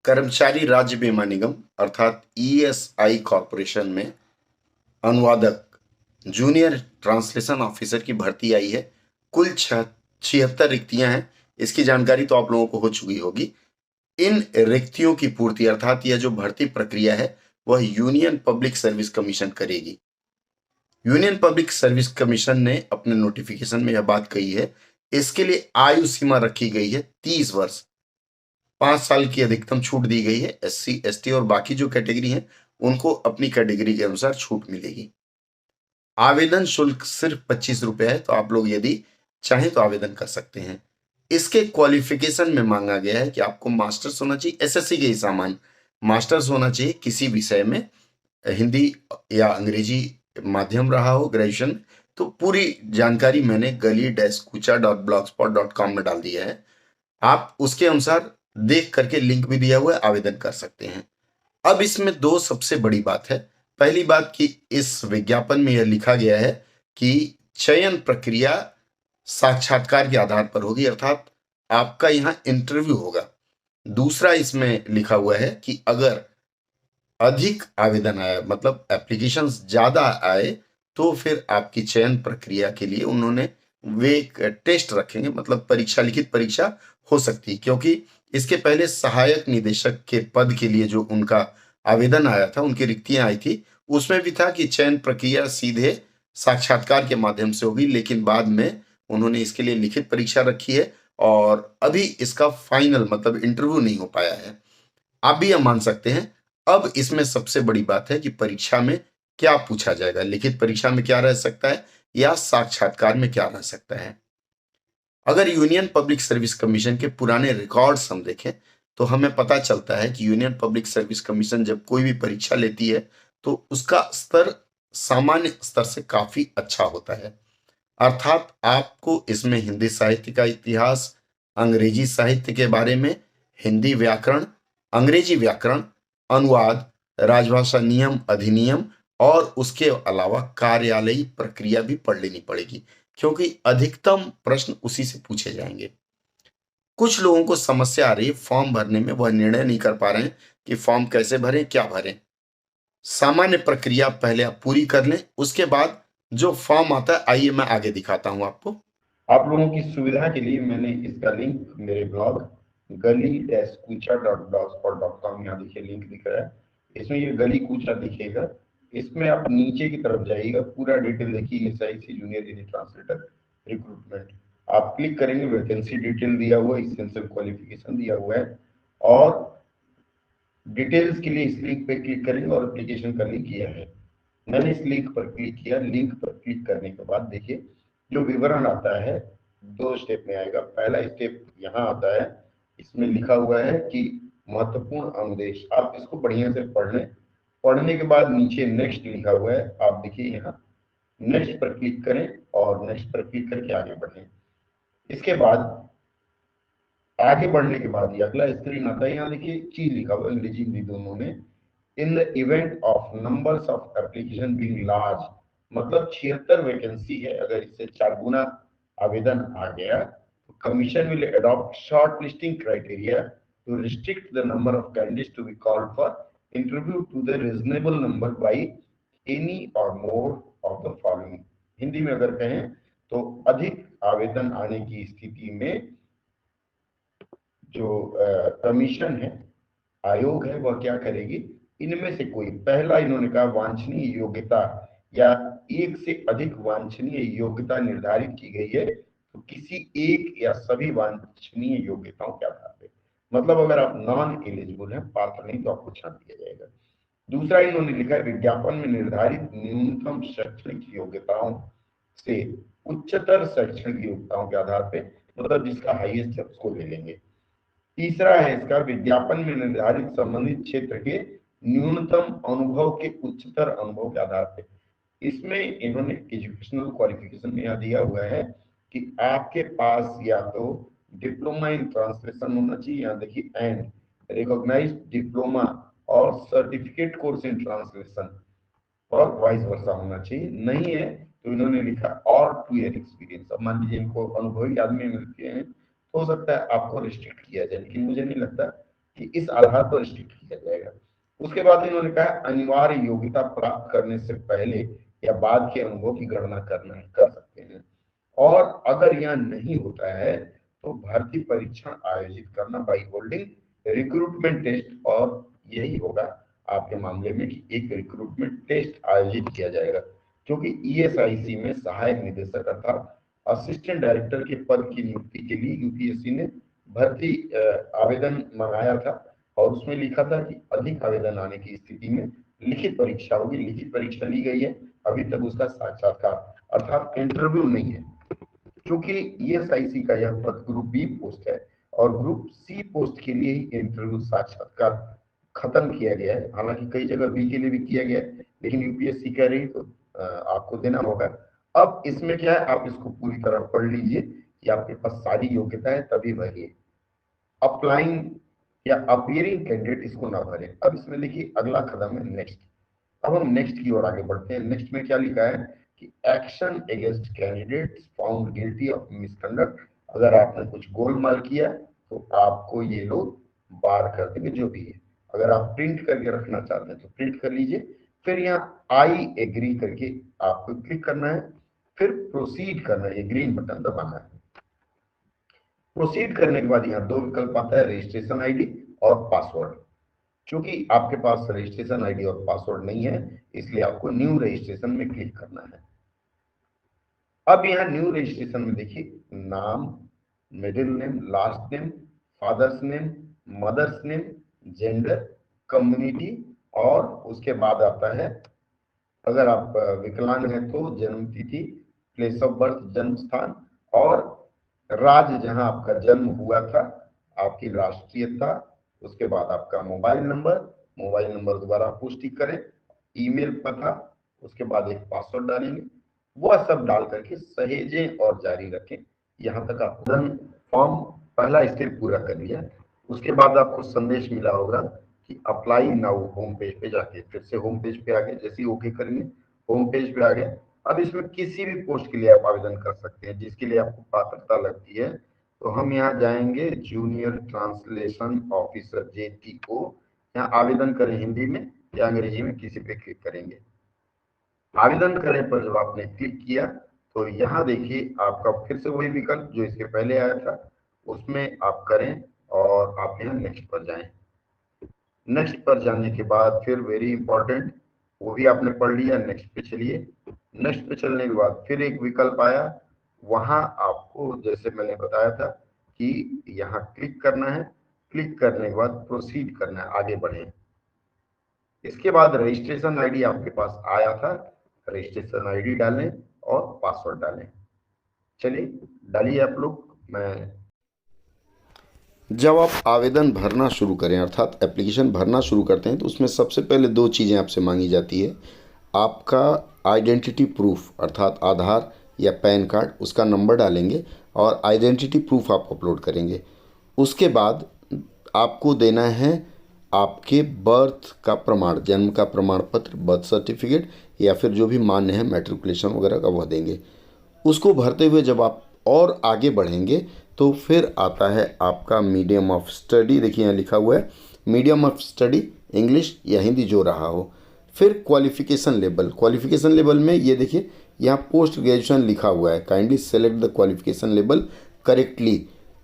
कर्मचारी राज्य बीमा निगम अर्थात ईएसआई कॉरपोरेशन में अनुवादक जूनियर ट्रांसलेशन ऑफिसर की भर्ती आई है। कुल 76 रिक्तियां हैं। इसकी जानकारी तो आप लोगों को हो चुकी होगी। इन रिक्तियों की पूर्ति अर्थात यह जो भर्ती प्रक्रिया है वह यूनियन पब्लिक सर्विस कमीशन करेगी। यूनियन पब्लिक सर्विस कमीशन ने अपने नोटिफिकेशन में यह बात कही है। इसके लिए आयु सीमा रखी गई है 30 वर्ष। 5 साल की अधिकतम छूट दी गई है। एससी, एसटी और बाकी जो कैटेगरी हैं उनको अपनी कैटेगरी के अनुसार छूट मिलेगी। आवेदन शुल्क सिर्फ 25 रुपए है, तो आप लोग यदि चाहें तो आवेदन कर सकते हैं। इसके क्वालिफिकेशन में मांगा गया है कि आपको मास्टर्स होना चाहिए, एसएससी के ही सामान्य मास्टर्स होना चाहिए किसी विषय में, हिंदी या अंग्रेजी माध्यम रहा हो, ग्रेजुएशन। तो पूरी जानकारी मैंने gali-kucha.blogspot.com में डाल दिया है। आप उसके अनुसार देख करके लिंक भी दिया हुआ है, आवेदन कर सकते हैं। अब इसमें दो सबसे बड़ी बात है। पहली बात कि इस विज्ञापन में यह लिखा गया है कि चयन प्रक्रिया साक्षात्कार के आधार पर होगी, अर्थात आपका यहां इंटरव्यू होगा। दूसरा इसमें लिखा हुआ है कि अगर अधिक आवेदन आया, मतलब एप्लीकेशंस ज्यादा आए, तो फिर आपकी चयन प्रक्रिया के लिए उन्होंने वे एक टेस्ट रखेंगे, मतलब परीक्षा, लिखित परीक्षा हो सकती है। क्योंकि इसके पहले सहायक निदेशक के पद के लिए जो उनका आवेदन आया था, उनकी रिक्तियां आई थी, उसमें भी था कि चयन प्रक्रिया सीधे साक्षात्कार के माध्यम से होगी, लेकिन बाद में उन्होंने इसके लिए लिखित परीक्षा रखी है और अभी इसका फाइनल मतलब इंटरव्यू नहीं हो पाया है। आप भी यह मान सकते हैं। अब इसमें सबसे बड़ी बात है कि परीक्षा में क्या पूछा जाएगा, लिखित परीक्षा में क्या रह सकता है या साक्षात्कार में क्या रह सकता है। अगर यूनियन पब्लिक सर्विस कमीशन के पुराने रिकॉर्ड्स हम देखें तो हमें पता चलता है कि यूनियन पब्लिक सर्विस कमीशन जब कोई भी परीक्षा लेती है तो उसका स्तर सामान्य स्तर से काफी अच्छा होता है। अर्थात आपको इसमें हिंदी साहित्य का इतिहास, अंग्रेजी साहित्य के बारे में, हिंदी व्याकरण, अंग्रेजी व्याकरण, अनुवाद, राजभाषा नियम अधिनियम और उसके अलावा कार्यालयी प्रक्रिया भी पढ़ लेनी पड़ेगी, क्योंकि अधिकतम प्रश्न उसी से पूछे जाएंगे। कुछ लोगों को समस्या आ रही है फॉर्म भरने में, वह निर्णय नहीं कर पा रहे हैं कि फॉर्म कैसे भरें, क्या भरें। सामान्य प्रक्रिया पहले आप पूरी कर लें, उसके बाद जो फॉर्म आता है, आइए मैं आगे दिखाता हूं आपको। आप लोगों की सुविधा के लिए मैंने इसका लिंक मेरे ब्लॉग gali-kucha.blogspot.com, यहाँ देखिए लिंक दिख रहा है। इसमें ये गली कूचा दिखेगा, इसमें आप नीचे की तरफ जाइएगा, पूरा डिटेल देखिए, SIC junior Hindi translator recruitment. आप क्लिक करेंगे, वैकेंसी डिटेल दिया हुआ है, एसेंशियल क्वालिफिकेशन दिया हुआ है और डिटेल्स के लिए इस लिंक पे क्लिक करेंगे और एप्लीकेशन का लिंक किया है। मैंने इस लिंक पर क्लिक किया। लिंक पर क्लिक करने के बाद देखिए जो विवरण आता है, 2 स्टेप में आएगा। पहला स्टेप यहाँ आता है, इसमें लिखा हुआ है कि महत्वपूर्ण अनुदेश, आप इसको बढ़िया से पढ़ लें। पढ़ने के बाद नीचे नेक्स्ट लिखा हुआ है, आप देखिए यहाँ नेक्स्ट पर क्लिक करें और नेक्स्ट पर क्लिक करके आगे बढ़ें। इसके बाद आगे बढ़ने के बाद ये अगला स्क्रीन आता है, यहाँ देखिए चीज लिखा हुआ है अंग्रेजी हिंदी दोनों में। In the event of numbers of application being large, मतलब 76 वैकेंसी है, अगर इससे 4 गुना आवेदन आ गया तो commission will adopt shortlisting criteria to restrict the number of candidates to be called for interview to the reasonable number by any or more of the following. Hindi में अगर कहें तो अधिक आवेदन आने की स्थिति में जो कमीशन है, आयोग है, वह क्या करेगी, इनमें से कोई, पहला इन्होंने कहा वांछनीय योग्यता या एक से अधिक वांछनीय योग्यता निर्धारित की गई है तो किसी एक या सभी वांछनीय योग्यताओं के आधार पर, मतलब अगर आप नॉन एलिजिबल हैं, पात्र नहीं, तो आपको छांट दिया जाएगा। दूसरा इन्होंने लिखा है विज्ञापन में निर्धारित न्यूनतम शैक्षणिक योग्यताओं से उच्चतर शैक्षणिक योग्यताओं के आधार पर, मतलब जिसका हाईएस्ट है उसको ले लेंगे। तीसरा है इसका विज्ञापन में निर्धारित संबंधित क्षेत्र के न्यूनतम अनुभव के उच्चतर अनुभव के आधार पर। इसमें इन्होंने एजुकेशनल क्वालिफिकेशन में यह दिया हुआ है कि आपके पास या तो डिप्लोमा इन ट्रांसलेशन होना चाहिए, यहाँ देखिए एंड रिकॉग्नाइज्ड डिप्लोमा और सर्टिफिकेट कोर्स इन ट्रांसलेशन और वाइस वर्सा होना चाहिए। नहीं है तो इन्होंने लिखा और 2 ईयर एक्सपीरियंस। अब मान लीजिए इनको अनुभवी आदमी मिलते हैं, हो सकता है आपको रिस्ट्रिक्ट किया जाए, लेकिन मुझे नहीं लगता कि इस आधार पर स्ट्रिक्ट किया जाएगा। उसके बाद इन्होंने कहा अनिवार्य योग्यता प्राप्त करने से पहले या बाद के अनुभव की गणना कर सकते हैं, और अगर यह नहीं होता है तो भर्ती परीक्षण आयोजित करना बाई होल्डिंग रिक्रूटमेंट टेस्ट, और यही होगा आपके मामले में कि एक रिक्रूटमेंट टेस्ट आयोजित किया जाएगा, क्योंकि ईएसआईसी में सहायक निदेशक अर्थात असिस्टेंट डायरेक्टर के पद की नियुक्ति के लिए यूपीएससी ने भर्ती आवेदन मंगाया था, और उसमें लिखा था कि अधिक आवेदन आने की स्थिति में लिखित परीक्षा होगी। लिखित परीक्षा ली गई है, अभी तक उसका साक्षात्कार अर्थात इंटरव्यू नहीं है, क्योंकि ईएसआईसी का यह पद ग्रुप बी पोस्ट है और ग्रुप सी पोस्ट के लिए ही इंटरव्यू साक्षात्कार खत्म किया गया है। हालांकि कई जगह बी के लिए भी किया गया है, लेकिन यूपीएससी कह रही तो आपको देना होगा। अब इसमें क्या है, आप इसको पूरी तरह पढ़ लीजिए कि आपके पास सारी योग्यता है, तभी भरिए। अप्लाइंग या अपीयरिंग कैंडिडेट इसको ना भरें। अब इसमें देखिए अगला कदम है नेक्स्ट। अब हम नेक्स्ट की ओर आगे बढ़ते हैं। नेक्स्ट में क्या लिखा है कि action against candidates found guilty of misconduct. अगर आपने कुछ गोलमाल किया तो आपको ये लोग बार कर देंगे, जो भी है। अगर आप प्रिंट करके रखना चाहते हैं तो प्रिंट कर लीजिए, फिर यहाँ आई एग्री करके आपको क्लिक करना है, फिर प्रोसीड करना है, ग्रीन बटन दबाना है। प्रोसीड करने के बाद यहाँ दो विकल्प आता है, रजिस्ट्रेशन आईडी और पासवर्ड। क्योंकि आपके पास रजिस्ट्रेशन आईडी और पासवर्ड नहीं है, इसलिए आपको न्यू रजिस्ट्रेशन में क्लिक करना है। अब यहाँ न्यू रजिस्ट्रेशन में देखिए नाम, middle name, last name, fathers name, mothers name, gender, community, और उसके बाद आता है अगर आप विकलांग हैं तो जन्म तिथि, प्लेस ऑफ बर्थ जन्म स्थान, और राज्य जहां आपका जन्म हुआ था, आपकी राष्ट्रीयता, उसके बाद आपका मोबाइल नंबर दोबारा पुष्टि करें, ईमेल पता, उसके बाद एक पासवर्ड डालेंगे। वह सब डाल करके सहेजें और जारी रखें। यहाँ तक आपने फॉर्म पहला स्टेप पूरा कर लिया। उसके बाद आपको संदेश मिला होगा कि अप्लाई नाउ होम पेज पे जाके, फिर से होम पेज पे आ गए। जैसे ही ओके करेंगे होम पेज पे आ गए। अब इसमें किसी भी पोस्ट के लिए आप आवेदन कर सकते हैं जिसके लिए आपको पात्रता लगती है। तो हम यहाँ जाएंगे जूनियर ट्रांसलेशन ऑफिसर JTO, यहाँ आवेदन करें हिंदी में या अंग्रेजी में, किसी पे क्लिक करेंगे। आवेदन करने पर जब आपने क्लिक किया तो यहाँ देखिए आपका फिर से वही विकल्प जो इसके पहले आया था उसमें आप करें, और आप यहाँ नेक्स्ट पर जाएं। नेक्स्ट पर जाने के बाद फिर वेरी इंपॉर्टेंट, वो भी आपने पढ़ लिया, नेक्स्ट पे चलिए। नेक्स्ट पे चलने के बाद फिर एक विकल्प आया, वहां आपको जैसे मैंने बताया था कि यहाँ क्लिक करना है। क्लिक करने के बाद प्रोसीड करना है, आगे बढ़े। इसके बाद रजिस्ट्रेशन आईडी आपके पास आया था, रजिस्ट्रेशन आईडी डालें और पासवर्ड डालें। चलिए डालिए आप लोग। मैं जब आप आवेदन भरना शुरू करें अर्थात एप्लीकेशन भरना शुरू करते हैं तो उसमें सबसे पहले दो चीज़ें आपसे मांगी जाती है। आपका आइडेंटिटी प्रूफ अर्थात आधार या पैन कार्ड, उसका नंबर डालेंगे और आइडेंटिटी प्रूफ आप अपलोड करेंगे। उसके बाद आपको देना है आपके बर्थ का प्रमाण, जन्म का प्रमाण पत्र, बर्थ सर्टिफिकेट, या फिर जो भी मान्य है मैट्रिकुलेशन वगैरह का वह देंगे। उसको भरते हुए जब आप और आगे बढ़ेंगे तो फिर आता है आपका मीडियम ऑफ स्टडी। देखिए यहाँ लिखा हुआ है मीडियम ऑफ स्टडी, इंग्लिश या हिंदी जो रहा हो। फिर क्वालिफिकेशन लेवल, क्वालिफिकेशन लेवल में ये देखिए यहाँ पोस्ट ग्रेजुएशन लिखा हुआ है, kindly select the qualification level correctly.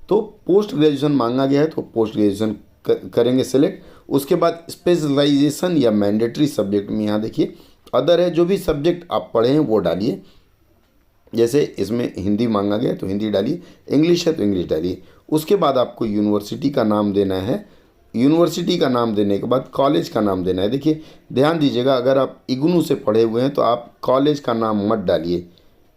तो पोस्ट ग्रेजुएशन मांगा गया है तो पोस्ट ग्रेजुएशन करेंगे सेलेक्ट। उसके बाद स्पेशलाइजेशन या मैंडेटरी सब्जेक्ट में यहाँ देखिए अदर है, जो भी सब्जेक्ट आप पढ़े हैं वो डालिए। जैसे इसमें हिंदी मांगा गया तो हिंदी डालिए, इंग्लिश है तो इंग्लिश डालिए। उसके बाद आपको यूनिवर्सिटी का नाम देना है। यूनिवर्सिटी का नाम देने के बाद कॉलेज का नाम देना है। देखिए ध्यान दीजिएगा, अगर आप इग्नू से पढ़े हुए हैं तो आप कॉलेज का नाम मत डालिए।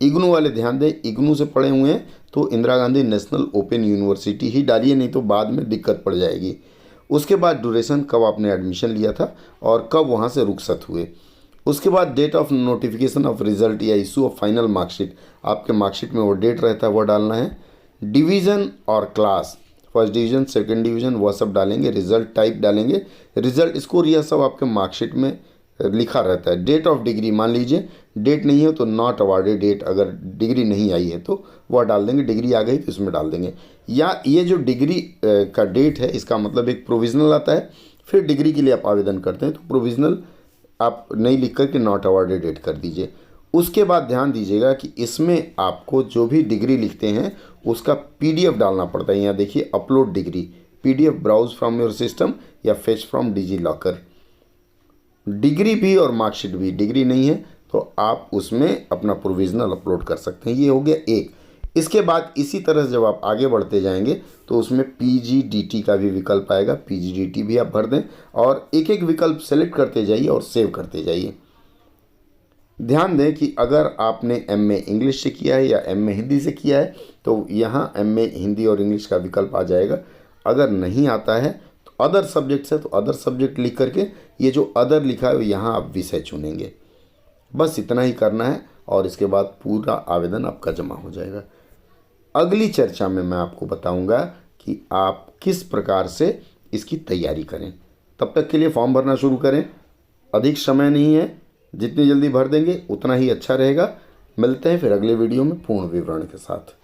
इग्नू वाले ध्यान दें, इग्नू से पढ़े हुए हैं तो Indira Gandhi national open university ही डालिए, नहीं तो बाद में दिक्कत पड़ जाएगी। उसके बाद ड्यूरेशन, कब आपने एडमिशन लिया था और कब वहाँ से रुखसत हुए। उसके बाद date of notification of result या इशू ऑफ फाइनल मार्कशीट, आपके मार्कशीट में वो डेट रहता है वो डालना है। डिवीज़न और class, first division second division वह सब डालेंगे। रिजल्ट टाइप डालेंगे, रिजल्ट स्कोर, यह सब आपके मार्कशीट में लिखा रहता है। डेट ऑफ डिग्री मान लीजिए डेट नहीं है तो नॉट अवार्डेड डेट, अगर डिग्री नहीं आई है तो वह डाल देंगे, डिग्री आ गई तो इसमें डाल देंगे। या ये जो डिग्री का डेट है इसका मतलब एक प्रोविज़नल आता है, फिर डिग्री के लिए आप आवेदन करते हैं तो प्रोविज़नल आप नहीं लिख कर के नॉट अवार्डेड डेट कर दीजिए। उसके बाद ध्यान दीजिएगा कि इसमें आपको जो भी डिग्री लिखते हैं उसका पीडीएफ डालना पड़ता है। यहाँ देखिए upload degree, PDF browse from your system या fetch from DigiLocker. Degree भी और मार्कशीट भी, डिग्री नहीं है तो आप उसमें अपना प्रोविज़नल अपलोड कर सकते हैं। ये हो गया एक। इसके बाद इसी तरह से जब आप आगे बढ़ते जाएंगे तो उसमें पीजीडीटी का भी विकल्प आएगा, पीजीडीटी भी आप भर दें और एक एक विकल्प सेलेक्ट करते जाइए और सेव करते जाइए। ध्यान दें कि अगर आपने एमए इंग्लिश से किया है या एमए हिंदी से किया है तो यहाँ एमए हिंदी और इंग्लिश का विकल्प आ जाएगा। अगर नहीं आता है तो अदर सब्जेक्ट्स है तो अदर सब्जेक्ट लिख करके ये जो अदर लिखा है यहाँ आप विषय चुनेंगे। बस इतना ही करना है और इसके बाद पूरा आवेदन आपका जमा हो जाएगा। अगली चर्चा में मैं आपको बताऊंगा कि आप किस प्रकार से इसकी तैयारी करें। तब तक के लिए फॉर्म भरना शुरू करें, अधिक समय नहीं है, जितनी जल्दी भर देंगे उतना ही अच्छा रहेगा। मिलते हैं फिर अगले वीडियो में पूर्ण विवरण के साथ।